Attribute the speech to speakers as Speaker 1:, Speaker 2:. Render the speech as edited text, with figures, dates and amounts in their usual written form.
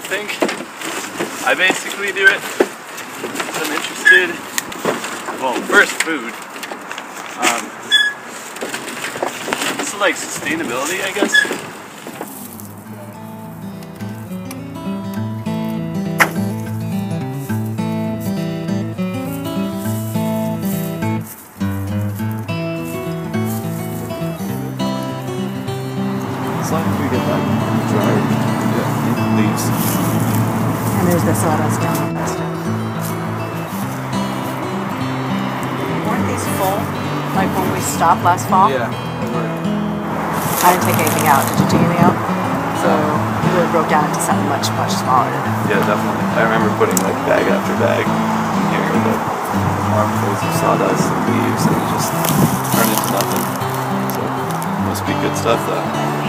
Speaker 1: think. I basically do it because I'm interested. Well, first food. This is like sustainability, I guess.
Speaker 2: As long as we get that dried leaves.
Speaker 3: And there's the sawdust down. Weren't these full? Like when we stopped last fall?
Speaker 2: Yeah, they were.
Speaker 3: I didn't take anything out. Did you take anything out? So it really broke down into something much, much smaller than it.
Speaker 2: Yeah, definitely. I remember putting like bag after bag in here with like armfuls of sawdust and leaves, and it just turned into nothing. So it must be good stuff though.